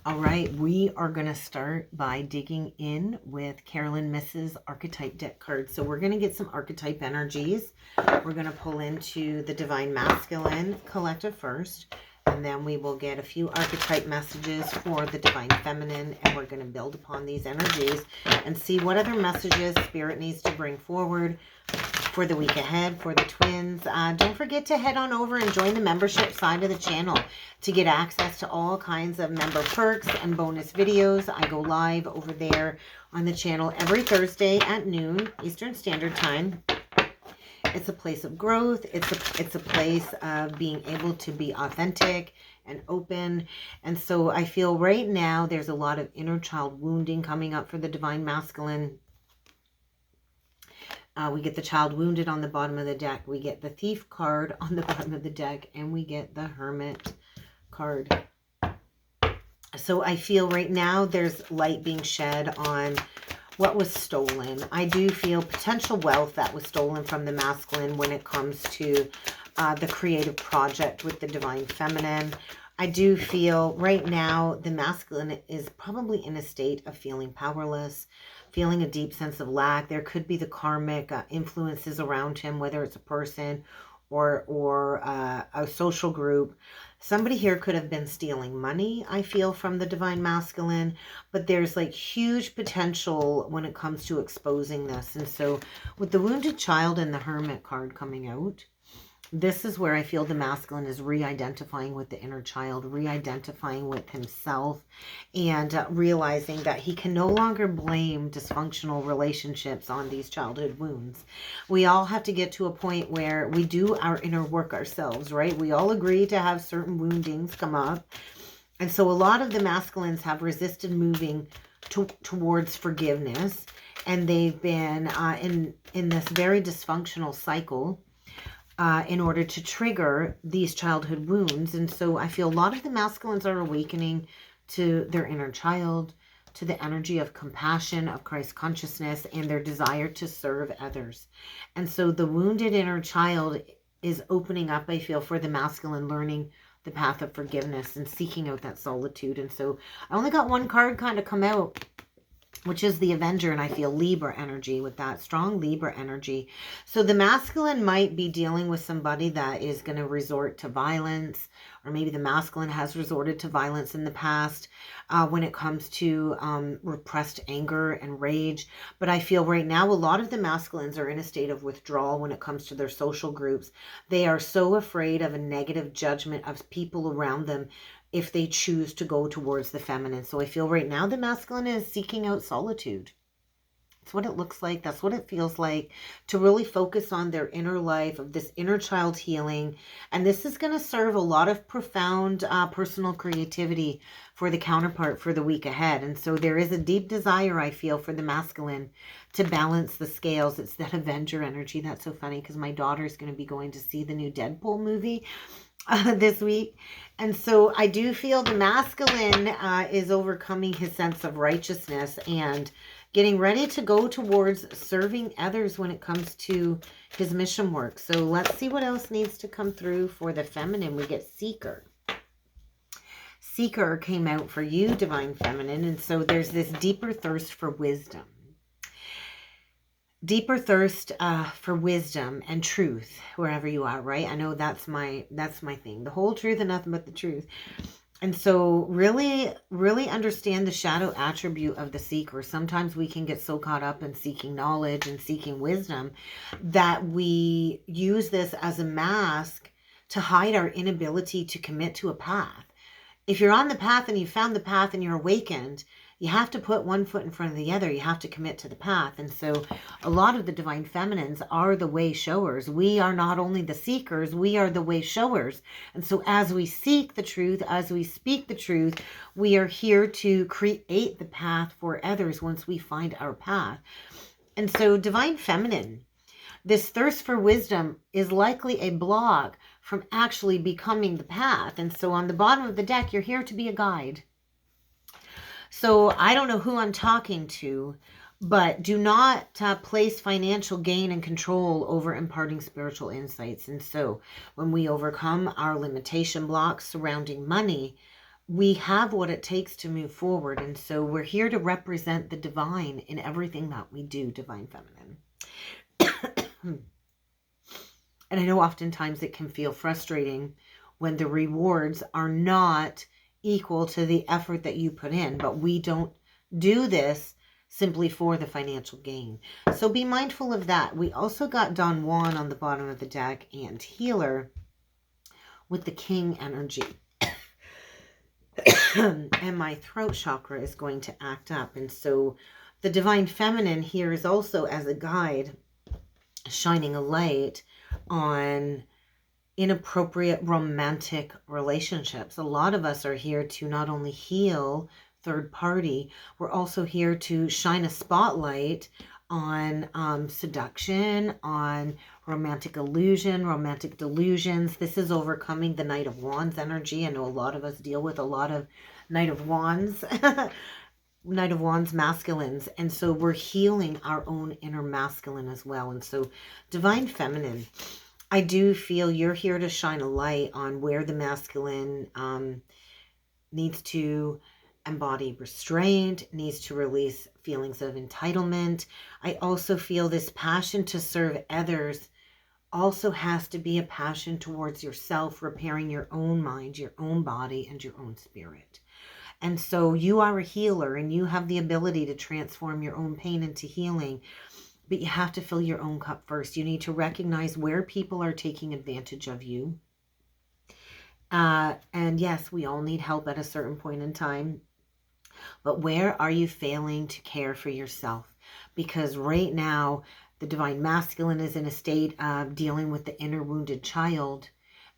All right, we are going to start by digging in with Carolyn Miss's archetype deck cards. So we're going to get some archetype energies. We're going to pull into the Divine Masculine Collective first, and then we will get a few archetype messages for the Divine Feminine, and we're going to build upon these energies and see what other messages Spirit needs to bring forward for the week ahead for the twins. Don't forget to head on over and join the membership side of the channel to get access to all kinds of member perks and bonus videos. I go live over there on the channel every Thursday at noon Eastern Standard Time. It's a place of growth. It's a place of being able to be authentic and open. And so I feel right now there's a lot of inner child wounding coming up for the Divine Masculine. We get the child wounded on the bottom of the deck. We get the thief card on the bottom of the deck. And we get the hermit card. So I feel right now there's light being shed on what was stolen. I do feel potential wealth that was stolen from the masculine when it comes to the creative project with the divine feminine. I do feel right now the masculine is probably in a state of feeling powerless, feeling a deep sense of lack. There could be the karmic influences around him, whether it's a person or a social group. Somebody here could have been stealing money, I feel, from the divine masculine, but there's like huge potential when it comes to exposing this. And so with the wounded child and the hermit card coming out, this is where I feel the masculine is re-identifying with the inner child, re-identifying with himself, and realizing that he can no longer blame dysfunctional relationships on these childhood wounds. We all have to get to a point where we do our inner work ourselves, right? We all agree to have certain woundings come up. And so a lot of the masculines have resisted moving towards forgiveness, and they've been in this very dysfunctional cycle in order to trigger these childhood wounds. And so I feel a lot of the masculines are awakening to their inner child, to the energy of compassion, of Christ consciousness, and their desire to serve others. And so the wounded inner child is opening up, I feel, for the masculine, learning the path of forgiveness and seeking out that solitude. And so I only got one card kind of come out, which is the Avenger, and I feel Libra energy with that, strong Libra energy. So the masculine might be dealing with somebody that is going to resort to violence, or maybe the masculine has resorted to violence in the past when it comes to repressed anger and rage. But I feel right now a lot of the masculines are in a state of withdrawal when it comes to their social groups. They are so afraid of a negative judgment of people around them if they choose to go towards the feminine. So I feel right now the masculine is seeking out solitude. That's what it looks like. That's what it feels like, to really focus on their inner life, of this inner child healing. And this is going to serve a lot of profound personal creativity for the counterpart for the week ahead. And so there is a deep desire, I feel, for the masculine to balance the scales. It's that Avenger energy. That's so funny because my daughter's going to be going to see the new Deadpool movie this week. And so I do feel the masculine is overcoming his sense of righteousness and getting ready to go towards serving others when it comes to his mission work. So let's see what else needs to come through for the feminine. We get Seeker. Seeker came out for you, divine feminine. And so there's this deeper thirst for wisdom. Deeper thirst for wisdom and truth wherever you are, right? I know that's my thing. The whole truth and nothing but the truth. And so really, really understand the shadow attribute of the seeker. Sometimes we can get so caught up in seeking knowledge and seeking wisdom that we use this as a mask to hide our inability to commit to a path. If you're on the path and you found the path and you're awakened, you have to put one foot in front of the other. You have to commit to the path. And so a lot of the divine feminines are the way showers. We are not only the seekers, we are the way showers. And so as we seek the truth, as we speak the truth, we are here to create the path for others once we find our path. And so divine feminine, this thirst for wisdom is likely a block from actually becoming the path. And so on the bottom of the deck, you're here to be a guide. So I don't know who I'm talking to, but do not place financial gain and control over imparting spiritual insights. And so when we overcome our limitation blocks surrounding money, we have what it takes to move forward. And so we're here to represent the divine in everything that we do, divine feminine. And I know oftentimes it can feel frustrating when the rewards are not equal to the effort that you put in, but we don't do this simply for the financial gain. So be mindful of that. We also got Don Juan on the bottom of the deck and Healer with the King energy. And my throat chakra is going to act up. And so the divine feminine here is also as a guide, shining a light on inappropriate romantic relationships. A lot of us are here to not only heal third party, we're also here to shine a spotlight on seduction, on romantic illusion, romantic delusions. This is overcoming the Knight of Wands energy. I know a lot of us deal with a lot of Knight of Wands, Knight of Wands masculines. And so we're healing our own inner masculine as well. And so Divine Feminine, I do feel you're here to shine a light on where the masculine needs to embody restraint, needs to release feelings of entitlement. I also feel this passion to serve others also has to be a passion towards yourself, repairing your own mind, your own body, and your own spirit. And so you are a healer and you have the ability to transform your own pain into healing, but you have to fill your own cup first. You need to recognize where people are taking advantage of you. And yes, we all need help at a certain point in time. But where are you failing to care for yourself? Because right now, the Divine Masculine is in a state of dealing with the inner wounded child.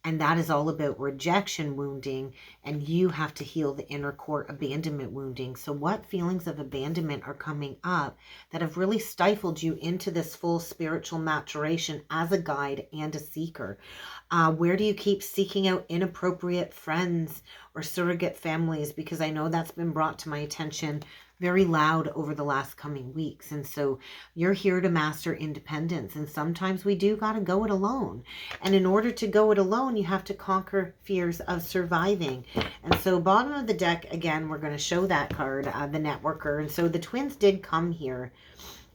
And that is all about rejection wounding. And you have to heal the inner core abandonment wounding. So what feelings of abandonment are coming up that have really stifled you into this full spiritual maturation as a guide and a seeker? Where do you keep seeking out inappropriate friends or surrogate families? Because I know that's been brought to my attention very loud over the last coming weeks. And so you're here to master independence. And sometimes we do got to go it alone. And in order to go it alone, you have to conquer fears of surviving. And so bottom of the deck, again, we're going to show that card, the networker. And so the twins did come here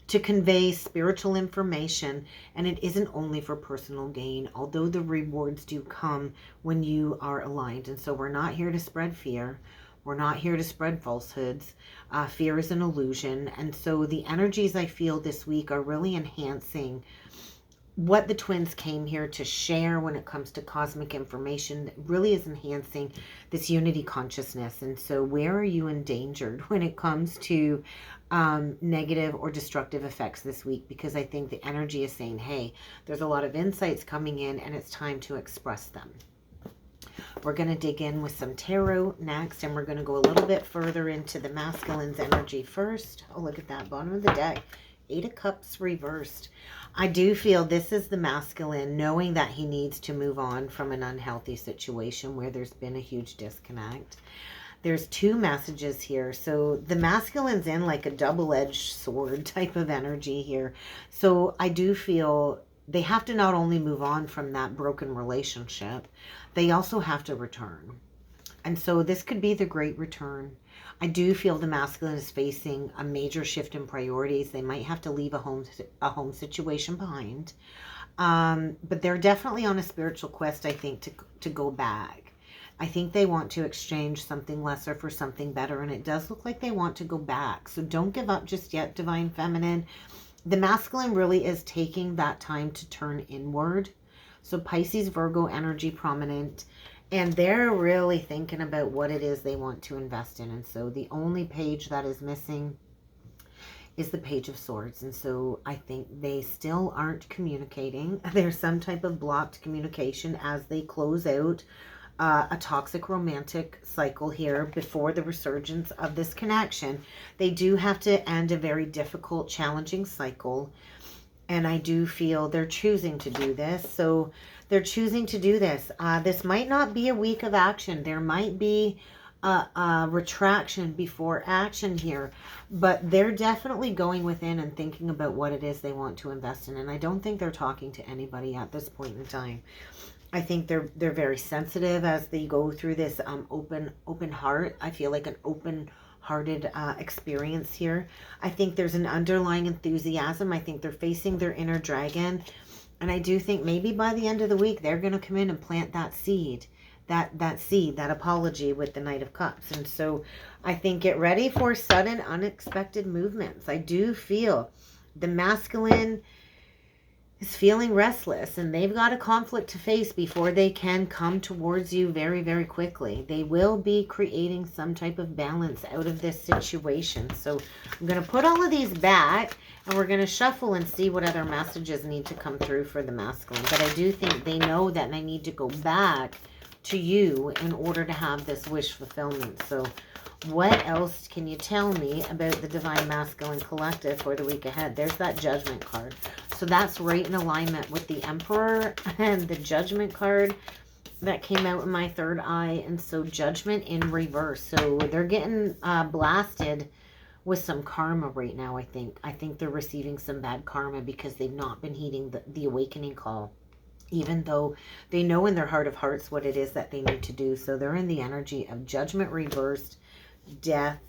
to convey spiritual information, and it isn't only for personal gain, although the rewards do come when you are aligned. And so we're not here to spread fear. We're not here to spread falsehoods. Fear is an illusion. And so the energies I feel this week are really enhancing what the twins came here to share when it comes to cosmic information. That really is enhancing this unity consciousness. And so where are you endangered when it comes to negative or destructive effects this week? Because I think the energy is saying, hey, there's a lot of insights coming in and it's time to express them. We're going to dig in with some tarot next, and we're going to go a little bit further into the masculine's energy first. Oh, look at that, bottom of the deck. 8 of Cups reversed. I do feel this is the masculine knowing that he needs to move on from an unhealthy situation where there's been a huge disconnect. There's 2 messages here. So the masculine's in like a double-edged sword type of energy here. So I do feel they have to not only move on from that broken relationship, they also have to return. And so this could be the great return. I do feel the masculine is facing a major shift in priorities. They might have to leave a home situation behind. But they're definitely on a spiritual quest, I think, to go back. I think they want to exchange something lesser for something better. And it does look like they want to go back. So don't give up just yet, Divine Feminine. The masculine really is taking that time to turn inward. So Pisces, Virgo energy prominent. And they're really thinking about what it is they want to invest in. And so the only page that is missing is the Page of Swords. And so I think they still aren't communicating. There's some type of blocked communication as they close out a toxic romantic cycle here before the resurgence of this connection. They do have to end a very difficult, challenging cycle. And I do feel they're choosing to do this. So they're choosing to do this. This might not be a week of action. There might be a retraction before action here. But they're definitely going within and thinking about what it is they want to invest in. And I don't think they're talking to anybody at this point in time. I think they're very sensitive as they go through this open heart. I feel like an open-hearted experience here. I think there's an underlying enthusiasm. I think they're facing their inner dragon. And I do think maybe by the end of the week, they're going to come in and plant that seed, that seed, that apology with the Knight of Cups. And so I think get ready for sudden, unexpected movements. I do feel the masculine is feeling restless, and they've got a conflict to face before they can come towards you very, very quickly. They will be creating some type of balance out of this situation. So I'm going to put all of these back, and we're going to shuffle and see what other messages need to come through for the masculine. But I do think they know that they need to go back to you in order to have this wish fulfillment. So What else can you tell me about the Divine Masculine Collective for the week ahead? There's that Judgment card. So that's right in alignment with the Emperor and the Judgment card that came out in my third eye. And so Judgment in reverse. So they're getting blasted with some karma right now, I think. I think they're receiving some bad karma because they've not been heeding the awakening call, even though they know in their heart of hearts what it is that they need to do. So they're in the energy of Judgment reversed, death.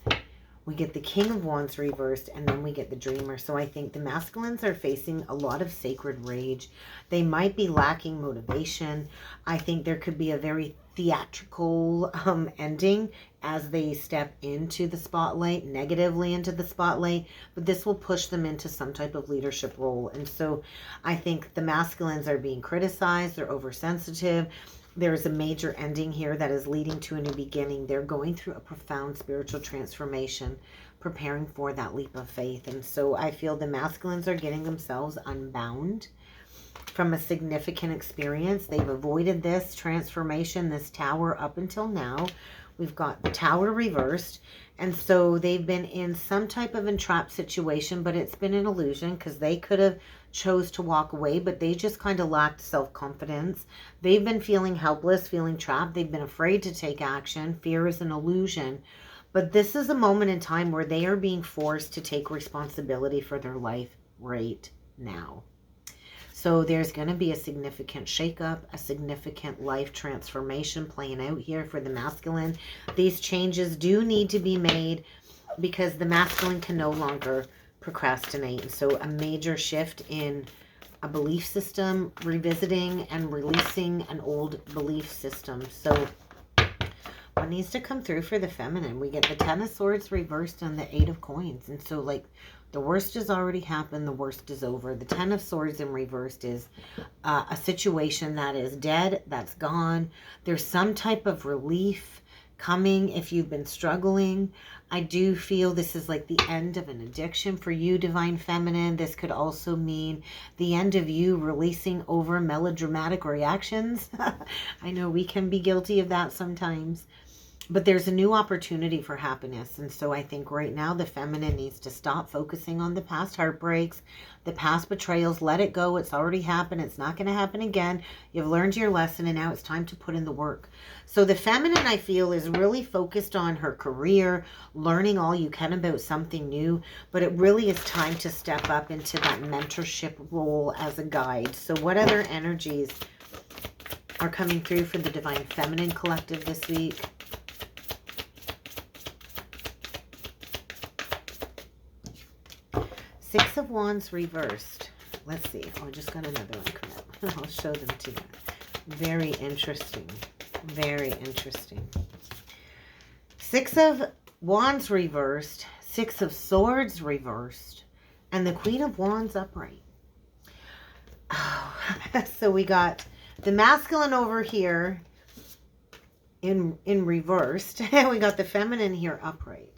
We get the King of Wands reversed, and then we get the Dreamer. So I think the masculines are facing a lot of sacred rage. They might be lacking motivation. I think there could be a very theatrical ending as they step into the spotlight, negatively into the spotlight, but this will push them into some type of leadership role. And so I think the masculines are being criticized. They're oversensitive. There's a major ending here that is leading to a new beginning. They're going through a profound spiritual transformation, preparing for that leap of faith. And so I feel the masculines are getting themselves unbound from a significant experience. They've avoided this transformation, this tower up until now. We've got the tower reversed. And so they've been in some type of entrapped situation, but it's been an illusion because they could have chose to walk away, but they just kind of lacked self-confidence. They've been feeling helpless, feeling trapped. They've been afraid to take action. Fear is an illusion. But this is a moment in time where they are being forced to take responsibility for their life right now. So there's going to be a significant shakeup, a significant life transformation playing out here for the masculine. These changes do need to be made because the masculine can no longer procrastinate. And so a major shift in a belief system, revisiting and releasing an old belief system. So what needs to come through for the feminine? We get the Ten of Swords reversed and the Eight of Coins. And so like the worst has already happened. The worst is over. The Ten of Swords in reversed is a situation that is dead, that's gone. There's some type of relief coming if you've been struggling. I do feel this is like the end of an addiction for you, Divine Feminine. This could also mean the end of you releasing over melodramatic reactions. I know we can be guilty of that sometimes. But there's a new opportunity for happiness. And so I think right now the feminine needs to stop focusing on the past heartbreaks, the past betrayals. Let it go. It's already happened. It's not going to happen again. You've learned your lesson and now it's time to put in the work. So the feminine, I feel, is really focused on her career, learning all you can about something new. But it really is time to step up into that mentorship role as a guide. So what other energies are coming through for the Divine Feminine Collective this week? Six of Wands reversed. Let's see. Oh, I just got another one come up. I'll show them to you. Very interesting. Very interesting. Six of Wands reversed. Six of Swords reversed. And the Queen of Wands upright. Oh, so we got the masculine over here in reversed. And we got the feminine here upright.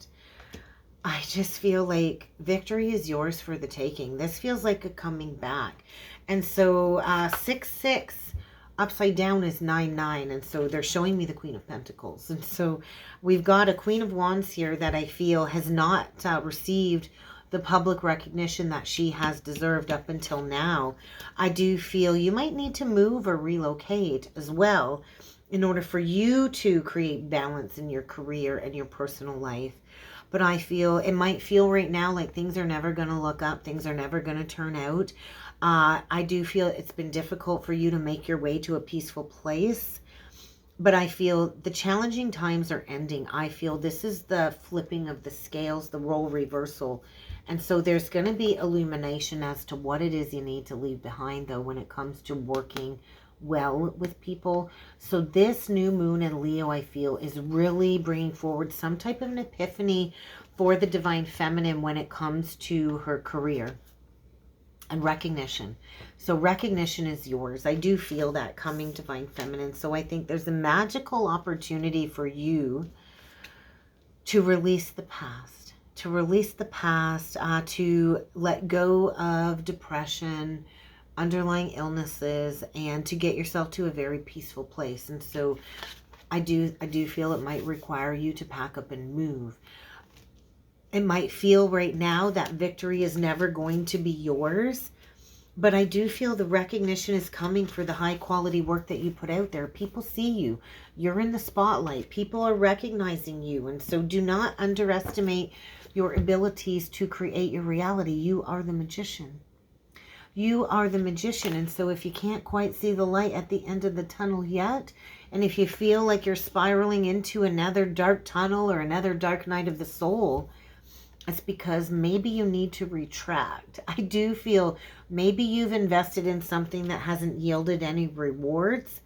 I just feel like victory is yours for the taking. This feels like a coming back. And so 6-6 upside down is 9-9. And so they're showing me the Queen of Pentacles. And so we've got a Queen of Wands here that I feel has not received the public recognition that she has deserved up until now. I do feel you might need to move or relocate as well in order for you to create balance in your career and your personal life. But I feel it might feel right now like things are never going to look up. Things are never going to turn out. I do feel it's been difficult for you to make your way to a peaceful place. But I feel the challenging times are ending. I feel this is the flipping of the scales, the role reversal. And so there's going to be illumination as to what it is you need to leave behind, though, when it comes to working well with people. So this new moon in Leo, I feel, is really bringing forward some type of an epiphany for the Divine Feminine when it comes to her career and recognition. So recognition is yours. I do feel that coming, Divine Feminine. So I think there's a magical opportunity for you to release the past, to let go of depression, underlying illnesses, and to get yourself to a very peaceful place. And so I do feel it might require you to pack up and move. It might feel right now that victory is never going to be yours, but I do feel the recognition is coming for the high quality work that you put out there. People see you. You're in the spotlight. People are recognizing you. And so do not underestimate your abilities to create your reality. You are the magician. You are the magician. And so if you can't quite see the light at the end of the tunnel yet, and if you feel like you're spiraling into another dark tunnel or another dark night of the soul, it's because maybe you need to retract. I do feel maybe you've invested in something that hasn't yielded any rewards.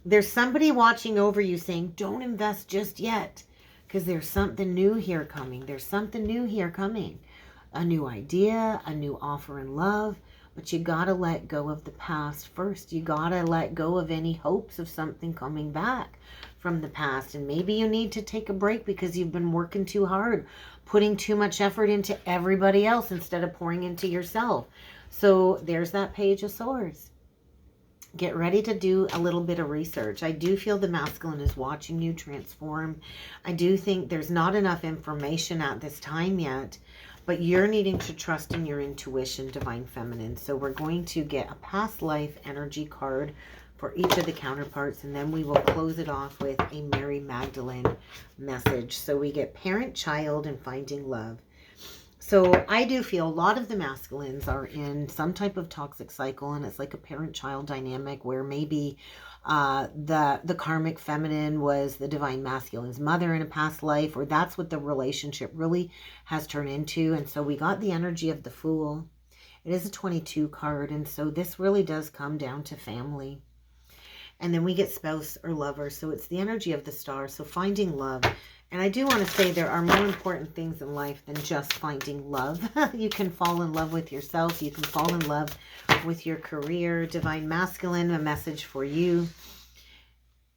There's somebody watching over you saying, don't invest just yet, because there's something new here coming. There's something new here coming. A new idea, a new offer in love. But you got to let go of the past first. You got to let go of any hopes of something coming back from the past. And maybe you need to take a break because you've been working too hard, putting too much effort into everybody else instead of pouring into yourself. So there's that Page of Swords. Get ready to do a little bit of research. I do feel the masculine is watching you transform. I do think there's not enough information at this time yet, but you're needing to trust in your intuition, Divine Feminine. So we're going to get a past life energy card for each of the counterparts, and then we will close it off with a Mary Magdalene message. So we get parent, child, and finding love. So I do feel a lot of the masculines are in some type of toxic cycle, and it's like a parent-child dynamic where maybe the karmic feminine was the divine masculine's mother in a past life, or that's what the relationship really has turned into. And so we got the energy of the Fool. It is a 22 card, and so this really does come down to family. And then we get spouse or lover, so it's the energy of the Star, so finding love. And I do want to say there are more important things in life than just finding love. You can fall in love with yourself. You can fall in love with your career. Divine Masculine, a message for you.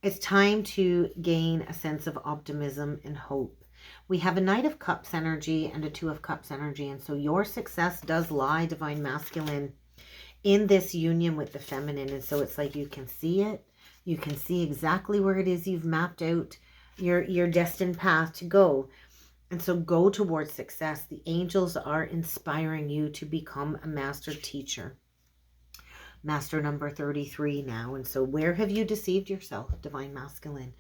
It's time to gain a sense of optimism and hope. We have a Knight of Cups energy and a Two of Cups energy. And so your success does lie, Divine Masculine, in this union with the feminine. And so it's like you can see it. You can see exactly where it is you've mapped out your destined path to go. And so go towards success. The angels are inspiring you to become a master teacher. Master number 33 now. And so where have you deceived yourself, Divine Masculine?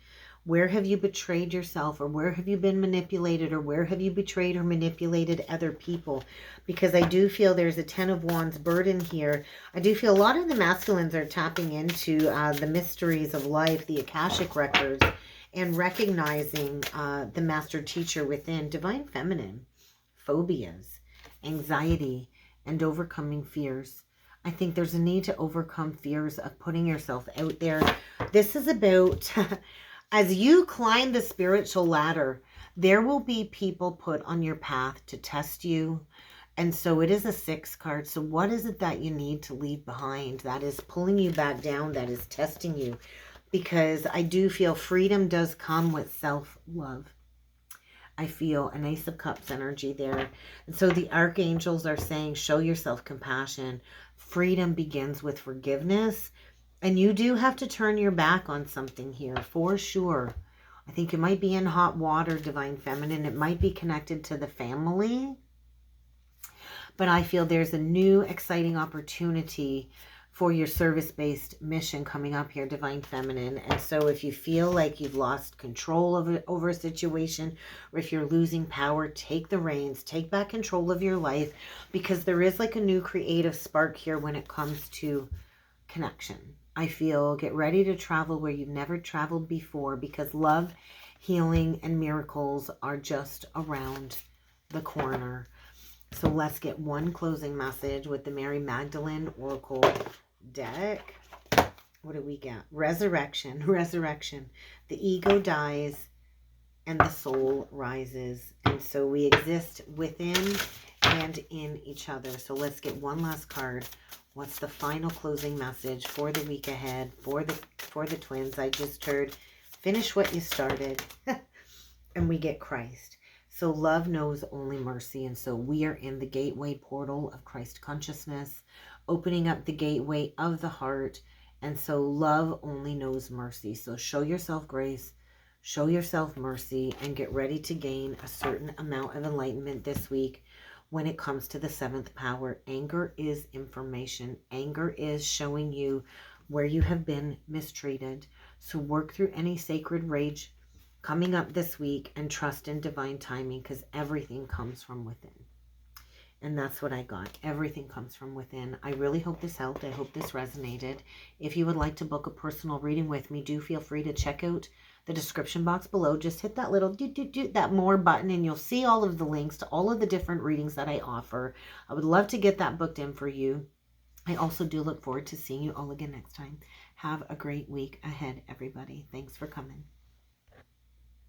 Where have you betrayed yourself, or where have you been manipulated, or where have you betrayed or manipulated other people? Because I do feel there's a 10 of Wands burden here. I do feel a lot of the masculines are tapping into the mysteries of life, the Akashic records, and recognizing the master teacher within. Divine Feminine, phobias, anxiety, and overcoming fears. I think there's a need to overcome fears of putting yourself out there. This is about, as you climb the spiritual ladder, there will be people put on your path to test you. And so it is a 6 card. So what is it that you need to leave behind that is pulling you back down, that is testing you? Because I do feel freedom does come with self-love. I feel an Ace of Cups energy there. And so the archangels are saying, show yourself compassion. Freedom begins with forgiveness. And you do have to turn your back on something here, for sure. I think it might be in hot water, Divine Feminine. It might be connected to the family. But I feel there's a new, exciting opportunity for your service-based mission coming up here, Divine Feminine. And so if you feel like you've lost control over a situation, or if you're losing power, take the reins, take back control of your life, because there is like a new creative spark here when it comes to connection. I feel get ready to travel where you've never traveled before, because love, healing, and miracles are just around the corner. So let's get one closing message with the Mary Magdalene Oracle deck. What do we get? Resurrection. Resurrection. The ego dies and the soul rises. And so we exist within and in each other. So let's get one last card. What's the final closing message for the week ahead for the twins? I just heard finish what you started. And we get Christ. So love knows only mercy. And so we are in the gateway portal of Christ consciousness, opening up the gateway of the heart. And so love only knows mercy. So show yourself grace, Show yourself mercy and get ready to gain a certain amount of enlightenment this week when it comes to the 7th power. Anger is information. Anger is showing you where you have been mistreated. So work through any sacred rage coming up this week and trust in divine timing, because everything comes from within. And that's what I got. Everything comes from within. I really hope this helped. I hope this resonated. If you would like to book a personal reading with me, do feel free to check out the description box below. Just hit that little that more button, and you'll see all of the links to all of the different readings that I offer. I would love to get that booked in for you. I also do look forward to seeing you all again next time. Have a great week ahead, everybody. Thanks for coming.